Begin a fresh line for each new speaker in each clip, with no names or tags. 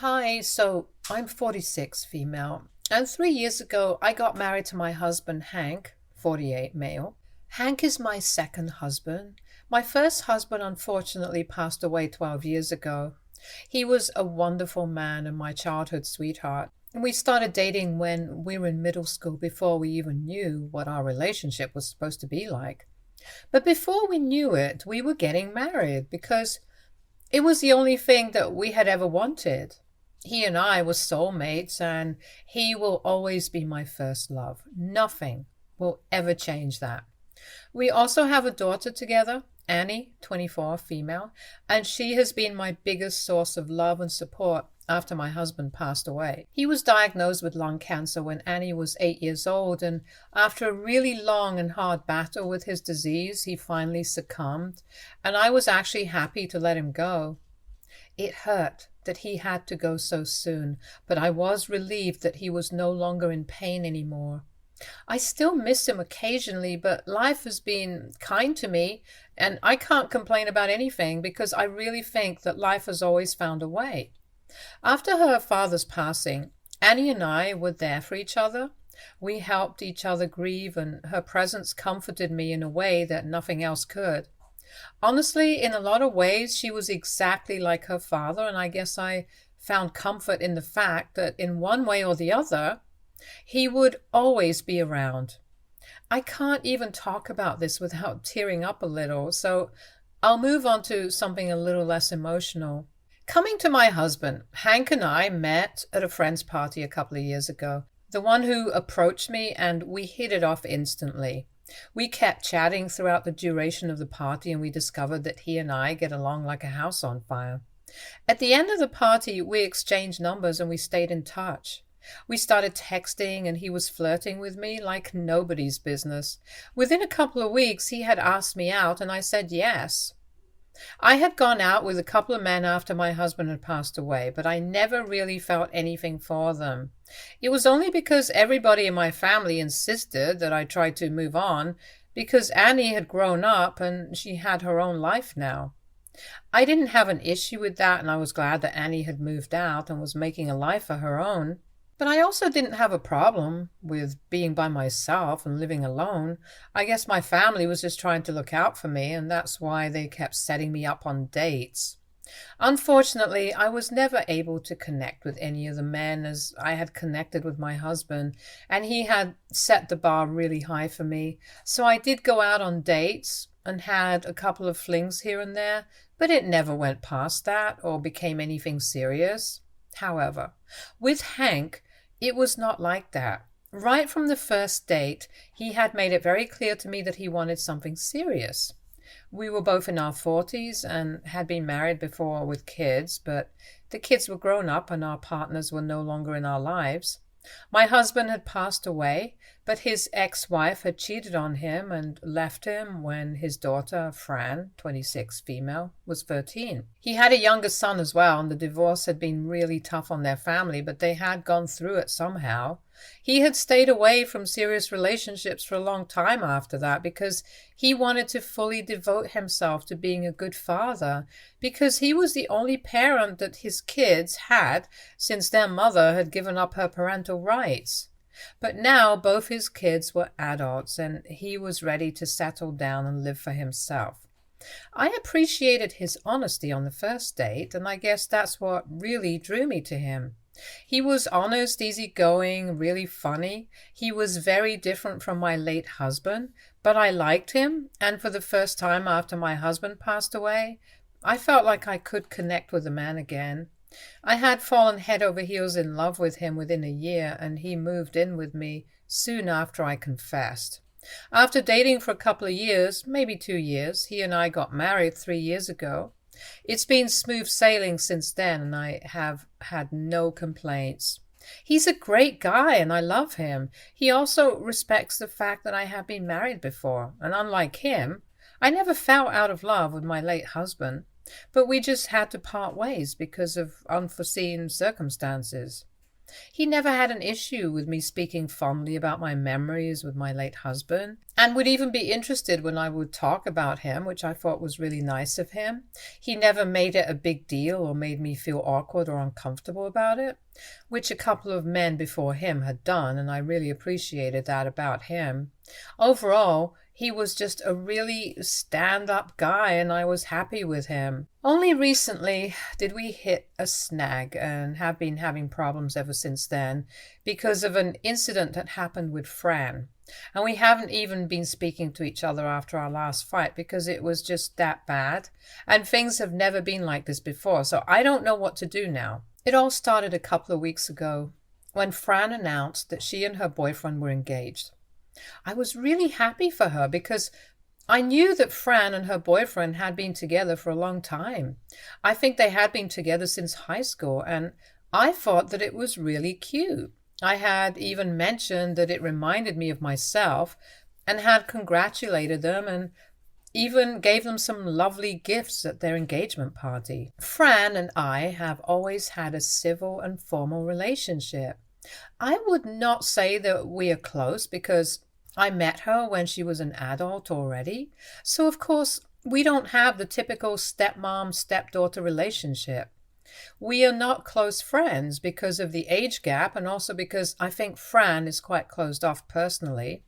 Hi, so I'm 46 female, and 3 years ago I got married to my husband Hank, 48 male. Hank is my second husband. My first husband unfortunately passed away 12 years ago. He was a wonderful man and my childhood sweetheart. We started dating when we were in middle school before we even knew what our relationship was supposed to be like. But before we knew it, we were getting married because it was the only thing that we had ever wanted. He and I were soulmates, and he will always be my first love. Nothing will ever change that. We also have a daughter together, Annie, 24, female, and she has been my biggest source of love and support after my husband passed away. He was diagnosed with lung cancer when Annie was 8 years old, and after a really long and hard battle with his disease, he finally succumbed, and I was actually happy to let him go. It hurt that he had to go so soon, but I was relieved that he was no longer in pain anymore. I still miss him occasionally, but life has been kind to me, and I can't complain about anything because I really think that life has always found a way. After her father's passing, Annie and I were there for each other. We helped each other grieve, and her presence comforted me in a way that nothing else could. Honestly, in a lot of ways, she was exactly like her father, and I guess I found comfort in the fact that in one way or the other, he would always be around. I can't even talk about this without tearing up a little, so I'll move on to something a little less emotional. Coming to my husband, Hank and I met at a friend's party a couple of years ago. The one who approached me, and we hit it off instantly. We kept chatting throughout the duration of the party, and we discovered that he and I get along like a house on fire. At the end of the party, we exchanged numbers and we stayed in touch. We started texting, and he was flirting with me like nobody's business. Within a couple of weeks, he had asked me out, and I said yes. I had gone out with a couple of men after my husband had passed away, but I never really felt anything for them. It was only because everybody in my family insisted that I try to move on, because Annie had grown up and she had her own life now. I didn't have an issue with that, and I was glad that Annie had moved out and was making a life of her own. But I also didn't have a problem with being by myself and living alone. I guess my family was just trying to look out for me, and that's why they kept setting me up on dates. Unfortunately, I was never able to connect with any of the men as I had connected with my husband, and he had set the bar really high for me. So I did go out on dates and had a couple of flings here and there, but it never went past that or became anything serious. However, with Hank, it was not like that. Right from the first date, he had made it very clear to me that he wanted something serious. We were both in our 40s and had been married before with kids, but the kids were grown up and our partners were no longer in our lives. My husband had passed away, but his ex-wife had cheated on him and left him when his daughter, Fran, 26 female, was 13. He had a younger son as well, and the divorce had been really tough on their family, but they had gone through it somehow. He had stayed away from serious relationships for a long time after that because he wanted to fully devote himself to being a good father, because he was the only parent that his kids had since their mother had given up her parental rights. But now both his kids were adults, and he was ready to settle down and live for himself. I appreciated his honesty on the first date, and I guess that's what really drew me to him. He was honest, easygoing, really funny. He was very different from my late husband, but I liked him, and for the first time after my husband passed away, I felt like I could connect with the man again. I had fallen head over heels in love with him within a year, and he moved in with me soon after I confessed. After dating for a couple of years, maybe 2 years, he and I got married 3 years ago. It's been smooth sailing since then, and I have had no complaints. He's a great guy, and I love him. He also respects the fact that I have been married before, and unlike him, I never fell out of love with my late husband, but we just had to part ways because of unforeseen circumstances. He never had an issue with me speaking fondly about my memories with my late husband, and would even be interested when I would talk about him, which I thought was really nice of him. He never made it a big deal or made me feel awkward or uncomfortable about it, which a couple of men before him had done, and I really appreciated that about him. Overall, he was just a really stand-up guy, and I was happy with him. Only recently did we hit a snag and have been having problems ever since then because of an incident that happened with Fran. And we haven't even been speaking to each other after our last fight because it was just that bad. And things have never been like this before, so I don't know what to do now. It all started a couple of weeks ago when Fran announced that she and her boyfriend were engaged. I was really happy for her because I knew that Fran and her boyfriend had been together for a long time. I think they had been together since high school, and I thought that it was really cute. I had even mentioned that it reminded me of myself and had congratulated them and even gave them some lovely gifts at their engagement party. Fran and I have always had a civil and formal relationship. I would not say that we are close because I met her when she was an adult already, so of course we don't have the typical stepmom-stepdaughter relationship. We are not close friends because of the age gap and also because I think Fran is quite closed off personally.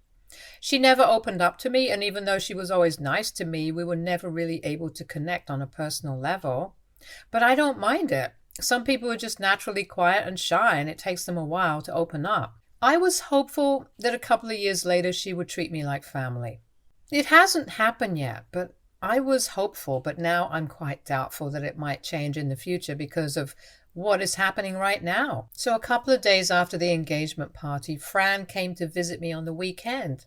She never opened up to me, and even though she was always nice to me, we were never really able to connect on a personal level. But I don't mind it. Some people are just naturally quiet and shy, and it takes them a while to open up. I was hopeful that a couple of years later she would treat me like family. It hasn't happened yet, but I was hopeful, but now I'm quite doubtful that it might change in the future because of what is happening right now. So a couple of days after the engagement party, Fran came to visit me on the weekend.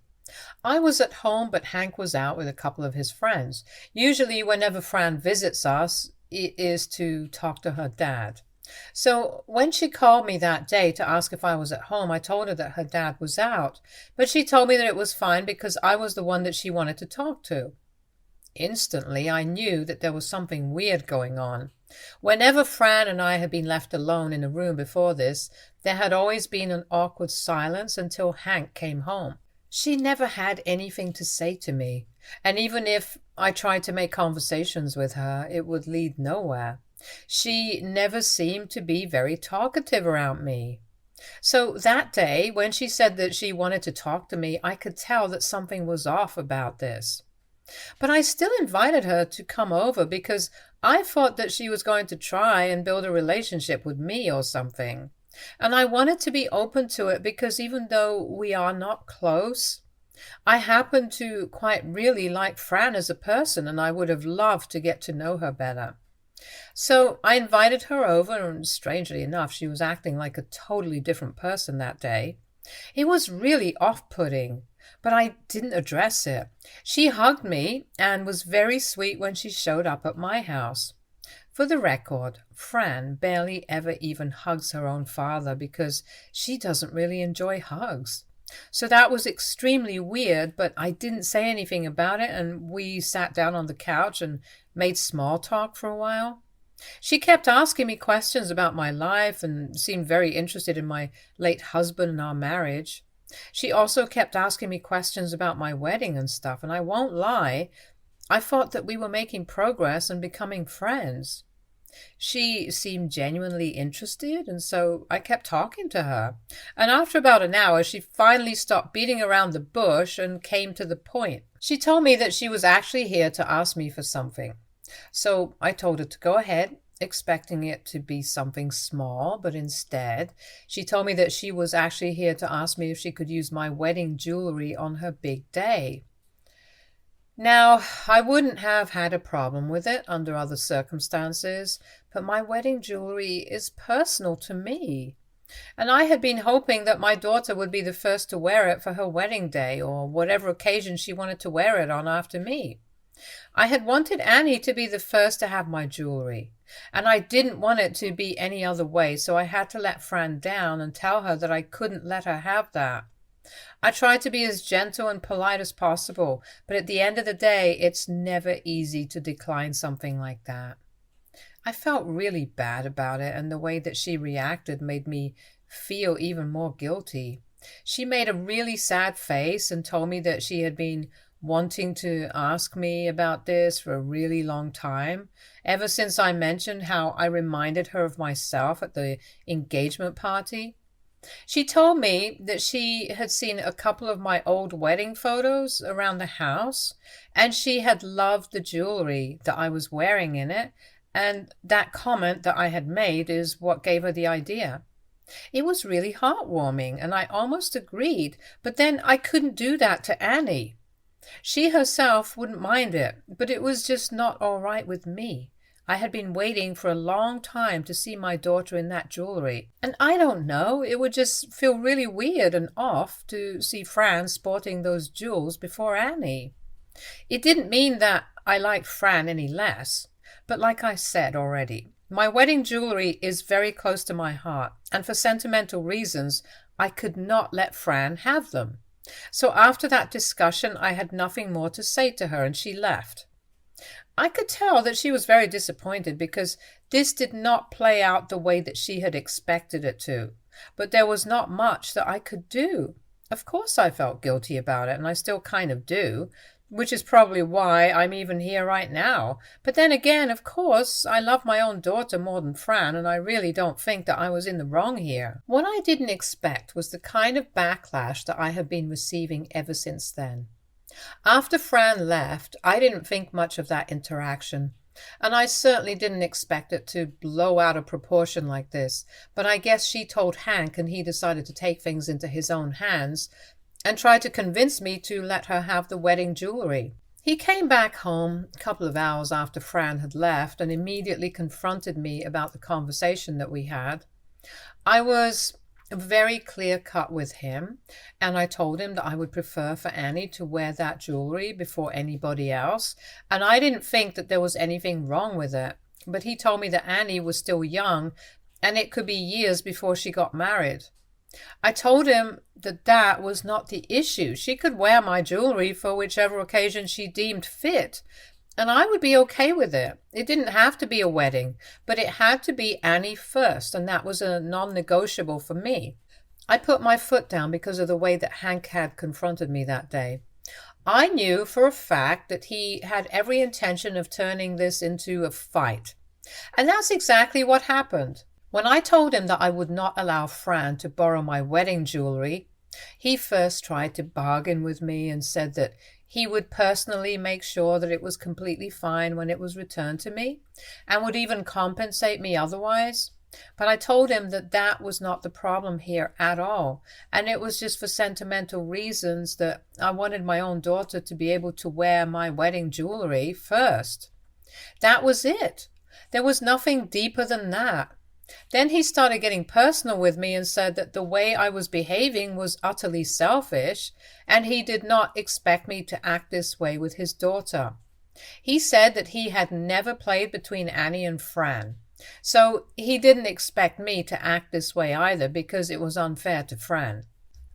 I was at home, but Hank was out with a couple of his friends. Usually whenever Fran visits us, it is to talk to her dad. So when she called me that day to ask if I was at home, I told her that her dad was out, but she told me that it was fine because I was the one that she wanted to talk to. Instantly, I knew that there was something weird going on. Whenever Fran and I had been left alone in a room before this, there had always been an awkward silence until Hank came home. She never had anything to say to me, and even if I tried to make conversations with her, it would lead nowhere. She never seemed to be very talkative around me. So that day, when she said that she wanted to talk to me, I could tell that something was off about this. But I still invited her to come over because I thought that she was going to try and build a relationship with me or something. And I wanted to be open to it because even though we are not close, I happen to quite really like Fran as a person, and I would have loved to get to know her better. So I invited her over, and strangely enough, she was acting like a totally different person that day. It was really off-putting, but I didn't address it. She hugged me and was very sweet when she showed up at my house. For the record, Fran barely ever even hugs her own father because she doesn't really enjoy hugs. So that was extremely weird, but I didn't say anything about it, and we sat down on the couch and made small talk for a while. She kept asking me questions about my life and seemed very interested in my late husband and our marriage. She also kept asking me questions about my wedding and stuff, and I won't lie, I thought that we were making progress and becoming friends. She seemed genuinely interested, and so I kept talking to her. And after about an hour, she finally stopped beating around the bush and came to the point. She told me that she was actually here to ask me for something. So I told her to go ahead, expecting it to be something small, but instead, she told me that she was actually here to ask me if she could use my wedding jewelry on her big day. Now, I wouldn't have had a problem with it under other circumstances, but my wedding jewelry is personal to me. And I had been hoping that my daughter would be the first to wear it for her wedding day or whatever occasion she wanted to wear it on after me. I had wanted Annie to be the first to have my jewelry, and I didn't want it to be any other way, so I had to let Fran down and tell her that I couldn't let her have that. I tried to be as gentle and polite as possible, but at the end of the day, it's never easy to decline something like that. I felt really bad about it, and the way that she reacted made me feel even more guilty. She made a really sad face and told me that she had been wanting to ask me about this for a really long time, ever since I mentioned how I reminded her of myself at the engagement party. She told me that she had seen a couple of my old wedding photos around the house, and she had loved the jewelry that I was wearing in it, and that comment that I had made is what gave her the idea. It was really heartwarming, and I almost agreed, but then I couldn't do that to Annie. She herself wouldn't mind it, but it was just not all right with me. I had been waiting for a long time to see my daughter in that jewelry, and I don't know, it would just feel really weird and off to see Fran sporting those jewels before Annie. It didn't mean that I liked Fran any less, but like I said already, my wedding jewelry is very close to my heart, and for sentimental reasons, I could not let Fran have them. So after that discussion, I had nothing more to say to her, and she left. I could tell that she was very disappointed because this did not play out the way that she had expected it to, but there was not much that I could do. Of course I felt guilty about it, and I still kind of do, which is probably why I'm even here right now. But then again, of course, I love my own daughter more than Fran, and I really don't think that I was in the wrong here. What I didn't expect was the kind of backlash that I have been receiving ever since then. After Fran left, I didn't think much of that interaction, and I certainly didn't expect it to blow out of proportion like this, but I guess she told Hank and he decided to take things into his own hands and tried to convince me to let her have the wedding jewelry. He came back home a couple of hours after Fran had left and immediately confronted me about the conversation that we had. I was very clear-cut with him, and I told him that I would prefer for Annie to wear that jewelry before anybody else, and I didn't think that there was anything wrong with it. But he told me that Annie was still young, and it could be years before she got married. I told him that that was not the issue. She could wear my jewelry for whichever occasion she deemed fit, and I would be okay with it. It didn't have to be a wedding, but it had to be Annie first, and that was a non-negotiable for me. I put my foot down because of the way that Hank had confronted me that day. I knew for a fact that he had every intention of turning this into a fight. And that's exactly what happened. When I told him that I would not allow Fran to borrow my wedding jewelry, he first tried to bargain with me and said that he would personally make sure that it was completely fine when it was returned to me, and would even compensate me otherwise. But I told him that that was not the problem here at all, and it was just for sentimental reasons that I wanted my own daughter to be able to wear my wedding jewelry first. That was it. There was nothing deeper than that. Then he started getting personal with me and said that the way I was behaving was utterly selfish, and he did not expect me to act this way with his daughter. He said that he had never played between Annie and Fran, so he didn't expect me to act this way either because it was unfair to Fran.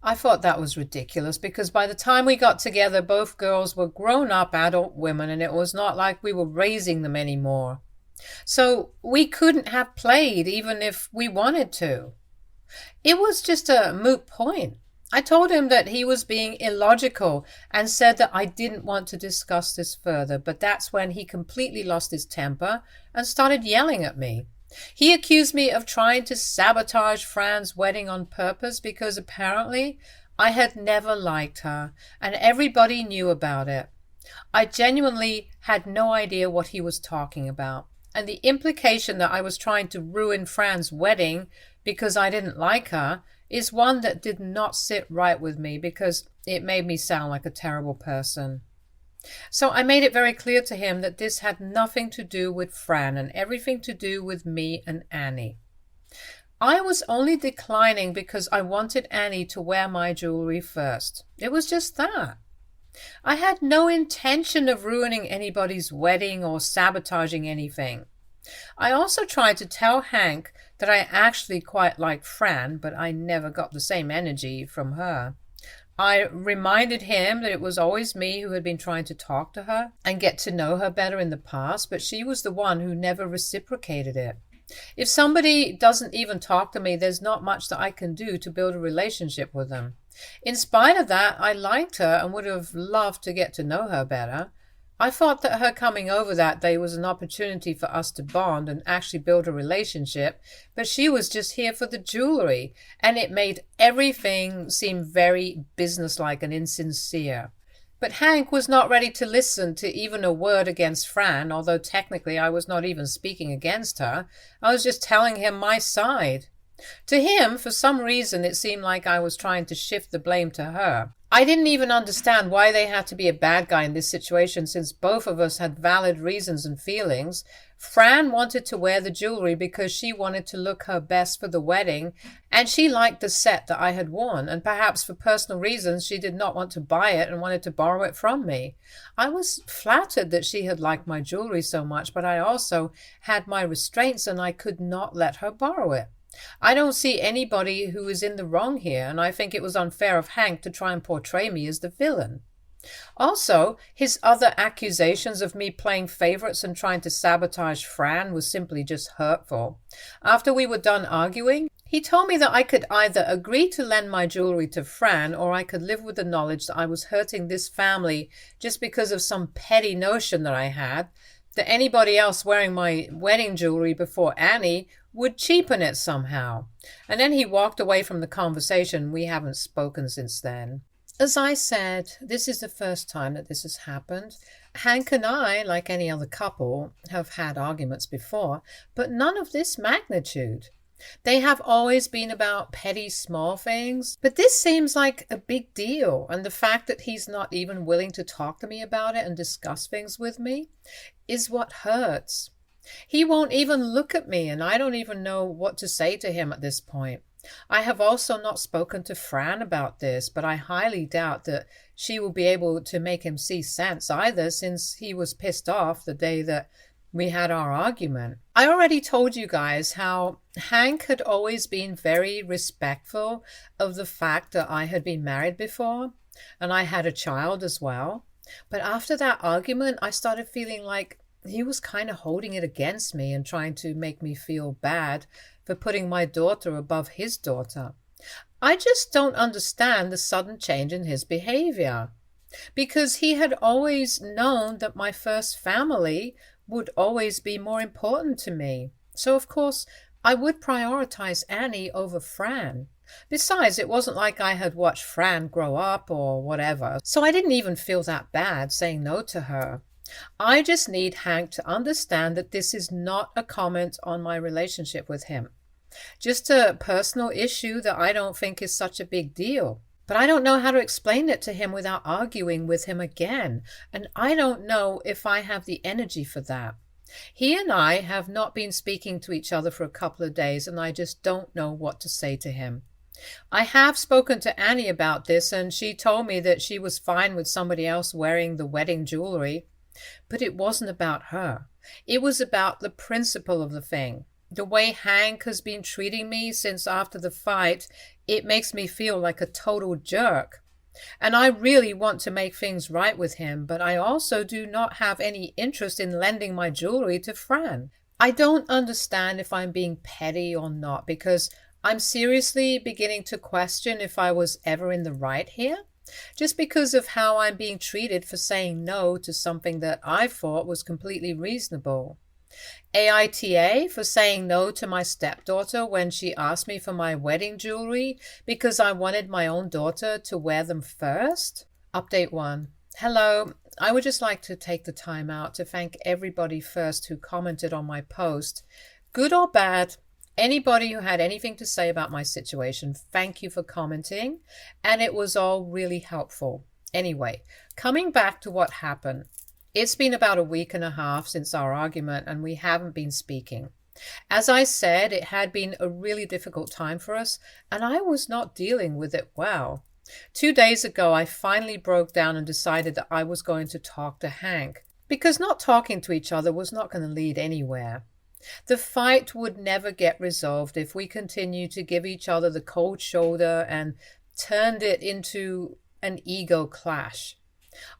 I thought that was ridiculous because by the time we got together, both girls were grown-up adult women, and it was not like we were raising them anymore. So we couldn't have played even if we wanted to. It was just a moot point. I told him that he was being illogical and said that I didn't want to discuss this further, but that's when he completely lost his temper and started yelling at me. He accused me of trying to sabotage Fran's wedding on purpose because apparently I had never liked her and everybody knew about it. I genuinely had no idea what he was talking about. And the implication that I was trying to ruin Fran's wedding because I didn't like her is one that did not sit right with me because it made me sound like a terrible person. So I made it very clear to him that this had nothing to do with Fran and everything to do with me and Annie. I was only declining because I wanted Annie to wear my jewelry first. It was just that. I had no intention of ruining anybody's wedding or sabotaging anything. I also tried to tell Hank that I actually quite liked Fran, but I never got the same energy from her. I reminded him that it was always me who had been trying to talk to her and get to know her better in the past, but she was the one who never reciprocated it. If somebody doesn't even talk to me, there's not much that I can do to build a relationship with them. In spite of that, I liked her and would have loved to get to know her better. I thought that her coming over that day was an opportunity for us to bond and actually build a relationship, but she was just here for the jewelry, and it made everything seem very businesslike and insincere. But Hank was not ready to listen to even a word against Fran, although technically I was not even speaking against her. I was just telling him my side. To him, for some reason, it seemed like I was trying to shift the blame to her. I didn't even understand why they had to be a bad guy in this situation, since both of us had valid reasons and feelings. Fran wanted to wear the jewelry because she wanted to look her best for the wedding, and she liked the set that I had worn, and perhaps for personal reasons she did not want to buy it and wanted to borrow it from me. I was flattered that she had liked my jewelry so much, but I also had my restraints and I could not let her borrow it. I don't see anybody who is in the wrong here, and I think it was unfair of Hank to try and portray me as the villain. Also, his other accusations of me playing favorites and trying to sabotage Fran was simply just hurtful. After we were done arguing, he told me that I could either agree to lend my jewelry to Fran, or I could live with the knowledge that I was hurting this family just because of some petty notion that I had, that anybody else wearing my wedding jewelry before Annie would cheapen it somehow. And then he walked away from the conversation. We haven't spoken since then. As I said, this is the first time that this has happened. Hank and I, like any other couple, have had arguments before, but none of this magnitude. They have always been about petty small things, but this seems like a big deal, and the fact that he's not even willing to talk to me about it and discuss things with me is what hurts. He won't even look at me, and I don't even know what to say to him at this point. I have also not spoken to Fran about this, but I highly doubt that she will be able to make him see sense either, since he was pissed off the day that we had our argument. I already told you guys how Hank had always been very respectful of the fact that I had been married before, and I had a child as well. But after that argument, I started feeling like he was kind of holding it against me and trying to make me feel bad for putting my daughter above his daughter. I just don't understand the sudden change in his behavior, because he had always known that my first family would always be more important to me. So, of course, I would prioritize Annie over Fran. Besides, it wasn't like I had watched Fran grow up or whatever, so I didn't even feel that bad saying no to her. I just need Hank to understand that this is not a comment on my relationship with him. Just a personal issue that I don't think is such a big deal. But I don't know how to explain it to him without arguing with him again, and I don't know if I have the energy for that. He and I have not been speaking to each other for a couple of days, and I just don't know what to say to him. I have spoken to Annie about this, and she told me that she was fine with somebody else wearing the wedding jewelry. But it wasn't about her. It was about the principle of the thing. The way Hank has been treating me since after the fight, it makes me feel like a total jerk. And I really want to make things right with him, but I also do not have any interest in lending my jewelry to Fran. I don't understand if I'm being petty or not, because I'm seriously beginning to question if I was ever in the right here, just because of how I'm being treated for saying no to something that I thought was completely reasonable. AITA for saying no to my stepdaughter when she asked me for my wedding jewelry because I wanted my own daughter to wear them first. Update 1. Hello. I would just like to take the time out to thank everybody first who commented on my post. Good or bad, anybody who had anything to say about my situation, thank you for commenting, and it was all really helpful. Anyway, coming back to what happened. It's been about a week and a half since our argument, and we haven't been speaking. As I said, it had been a really difficult time for us, and I was not dealing with it well. 2 days ago, I finally broke down and decided that I was going to talk to Hank, because not talking to each other was not going to lead anywhere. The fight would never get resolved if we continued to give each other the cold shoulder and turned it into an ego clash.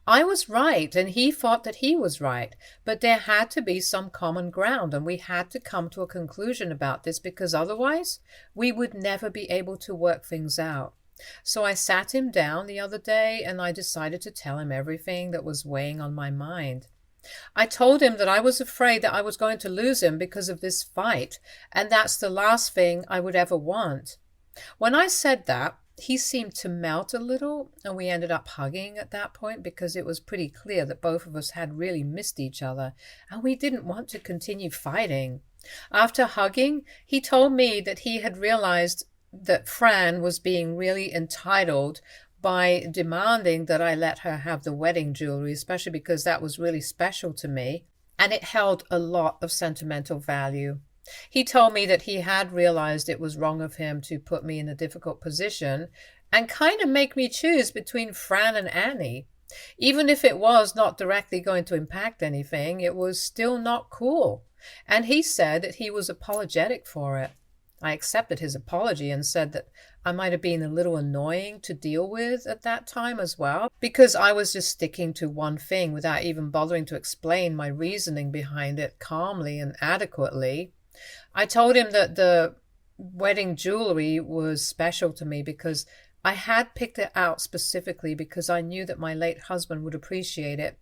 I was right, and he thought that he was right, but there had to be some common ground, and we had to come to a conclusion about this because otherwise we would never be able to work things out. So I sat him down the other day and I decided to tell him everything that was weighing on my mind. I told him that I was afraid that I was going to lose him because of this fight, and that's the last thing I would ever want. When I said that, he seemed to melt a little, and we ended up hugging at that point because it was pretty clear that both of us had really missed each other, and we didn't want to continue fighting. After hugging, he told me that he had realized that Fran was being really entitled by demanding that I let her have the wedding jewelry, especially because that was really special to me, and it held a lot of sentimental value. He told me that he had realized it was wrong of him to put me in a difficult position and kind of make me choose between Fran and Annie. Even if it was not directly going to impact anything, it was still not cool. And he said that he was apologetic for it. I accepted his apology and said that I might have been a little annoying to deal with at that time as well, because I was just sticking to one thing without even bothering to explain my reasoning behind it calmly and adequately. I told him that the wedding jewelry was special to me because I had picked it out specifically because I knew that my late husband would appreciate it.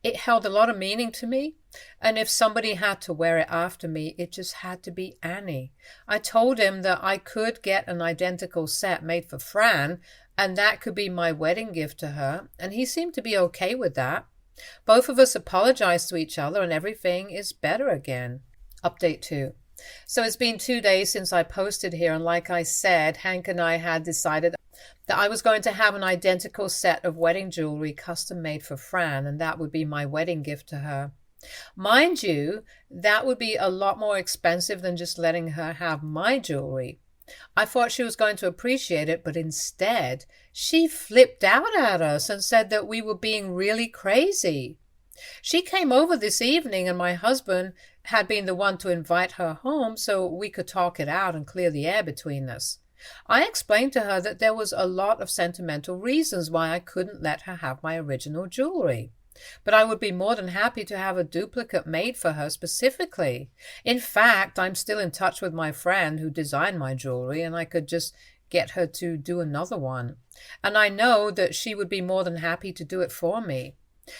It held a lot of meaning to me, and if somebody had to wear it after me, it just had to be Annie. I told him that I could get an identical set made for Fran, and that could be my wedding gift to her, and he seemed to be okay with that. Both of us apologized to each other, and everything is better again. Update 2. So it's been 2 days since I posted here, and like I said, Hank and I had decided that I was going to have an identical set of wedding jewelry custom made for Fran, and that would be my wedding gift to her. Mind you, that would be a lot more expensive than just letting her have my jewelry. I thought she was going to appreciate it, but instead, she flipped out at us and said that we were being really crazy. She came over this evening, and my husband had been the one to invite her home so we could talk it out and clear the air between us. I explained to her that there was a lot of sentimental reasons why I couldn't let her have my original jewelry, but I would be more than happy to have a duplicate made for her specifically. In fact, I'm still in touch with my friend who designed my jewelry, and I could just get her to do another one. And I know that she would be more than happy to do it for me.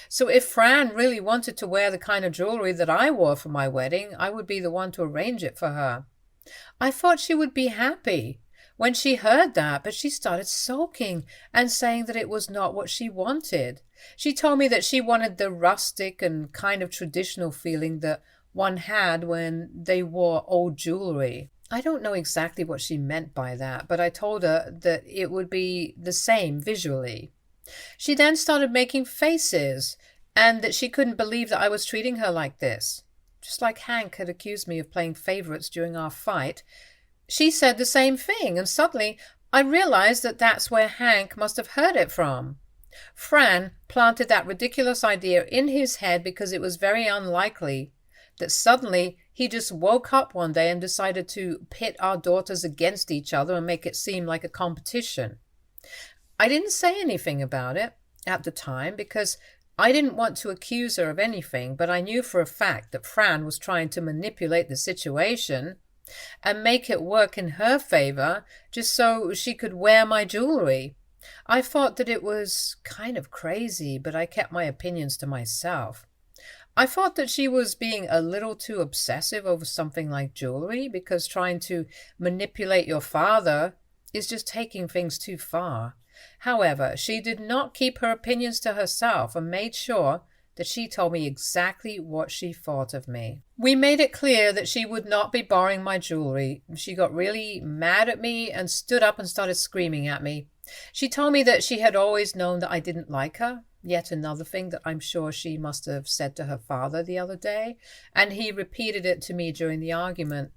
So if Fran really wanted to wear the kind of jewelry that I wore for my wedding, I would be the one to arrange it for her. I thought she would be happy when she heard that, but she started sulking and saying that it was not what she wanted. She told me that she wanted the rustic and kind of traditional feeling that one had when they wore old jewelry. I don't know exactly what she meant by that, but I told her that it would be the same visually. She then started making faces, and that she couldn't believe that I was treating her like this. Just like Hank had accused me of playing favorites during our fight, she said the same thing, and suddenly I realized that that's where Hank must have heard it from. Fran planted that ridiculous idea in his head because it was very unlikely that suddenly he just woke up one day and decided to pit our daughters against each other and make it seem like a competition. I didn't say anything about it at the time because I didn't want to accuse her of anything, but I knew for a fact that Fran was trying to manipulate the situation and make it work in her favor just so she could wear my jewelry. I thought that it was kind of crazy, but I kept my opinions to myself. I thought that she was being a little too obsessive over something like jewelry because trying to manipulate your father is just taking things too far. However, she did not keep her opinions to herself and made sure that she told me exactly what she thought of me. We made it clear that she would not be borrowing my jewelry. She got really mad at me and stood up and started screaming at me. She told me that she had always known that I didn't like her. Yet another thing that I'm sure she must have said to her father the other day, and he repeated it to me during the argument.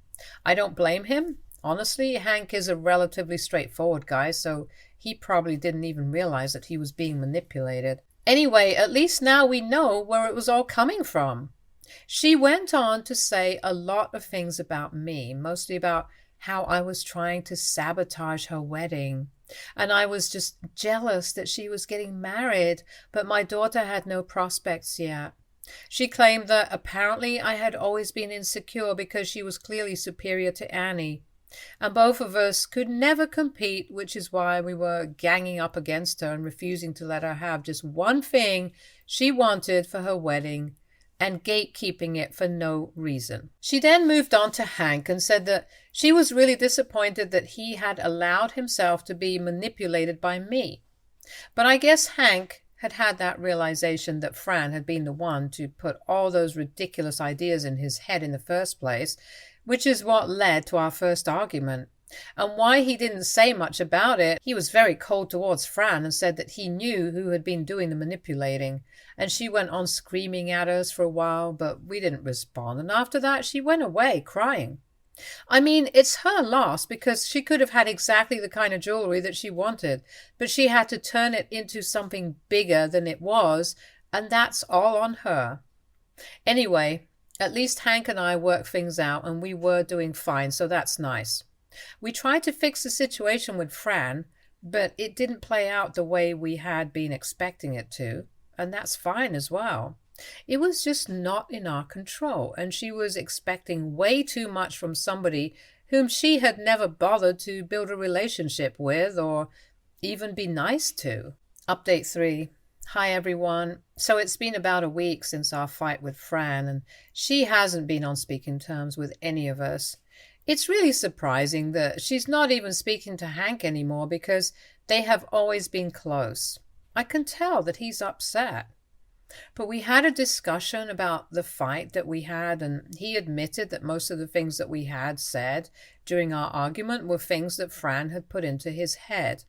I don't blame him. Honestly, Hank is a relatively straightforward guy, so he probably didn't even realize that he was being manipulated. Anyway, at least now we know where it was all coming from. She went on to say a lot of things about me, mostly about how I was trying to sabotage her wedding. And I was just jealous that she was getting married, but my daughter had no prospects yet. She claimed that apparently I had always been insecure because she was clearly superior to Annie, and both of us could never compete, which is why we were ganging up against her and refusing to let her have just one thing she wanted for her wedding and gatekeeping it for no reason. She then moved on to Hank and said that she was really disappointed that he had allowed himself to be manipulated by me. But I guess Hank had had that realization that Fran had been the one to put all those ridiculous ideas in his head in the first place, which is what led to our first argument. And why he didn't say much about it, he was very cold towards Fran and said that he knew who had been doing the manipulating. And she went on screaming at us for a while, but we didn't respond. And after that, she went away crying. I mean, it's her loss because she could have had exactly the kind of jewelry that she wanted, but she had to turn it into something bigger than it was, and that's all on her. Anyway, at least Hank and I worked things out and we were doing fine, so that's nice. We tried to fix the situation with Fran, but it didn't play out the way we had been expecting it to, and that's fine as well. It was just not in our control, and she was expecting way too much from somebody whom she had never bothered to build a relationship with or even be nice to. Update 3. Hi everyone. So it's been about a week since our fight with Fran, and she hasn't been on speaking terms with any of us. It's really surprising that she's not even speaking to Hank anymore because they have always been close. I can tell that he's upset. But we had a discussion about the fight that we had, and he admitted that most of the things that we had said during our argument were things that Fran had put into his head.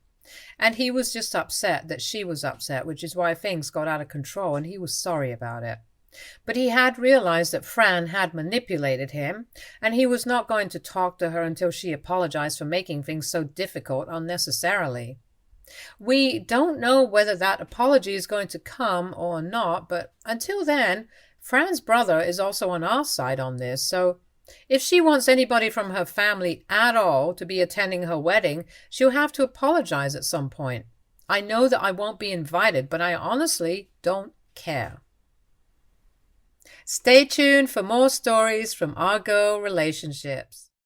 And he was just upset that she was upset, which is why things got out of control, and he was sorry about it. But he had realized that Fran had manipulated him, and he was not going to talk to her until she apologized for making things so difficult unnecessarily. We don't know whether that apology is going to come or not, but until then, Fran's brother is also on our side on this, so if she wants anybody from her family at all to be attending her wedding, she'll have to apologize at some point. I know that I won't be invited, but I honestly don't care. Stay tuned for more stories from our girl relationships.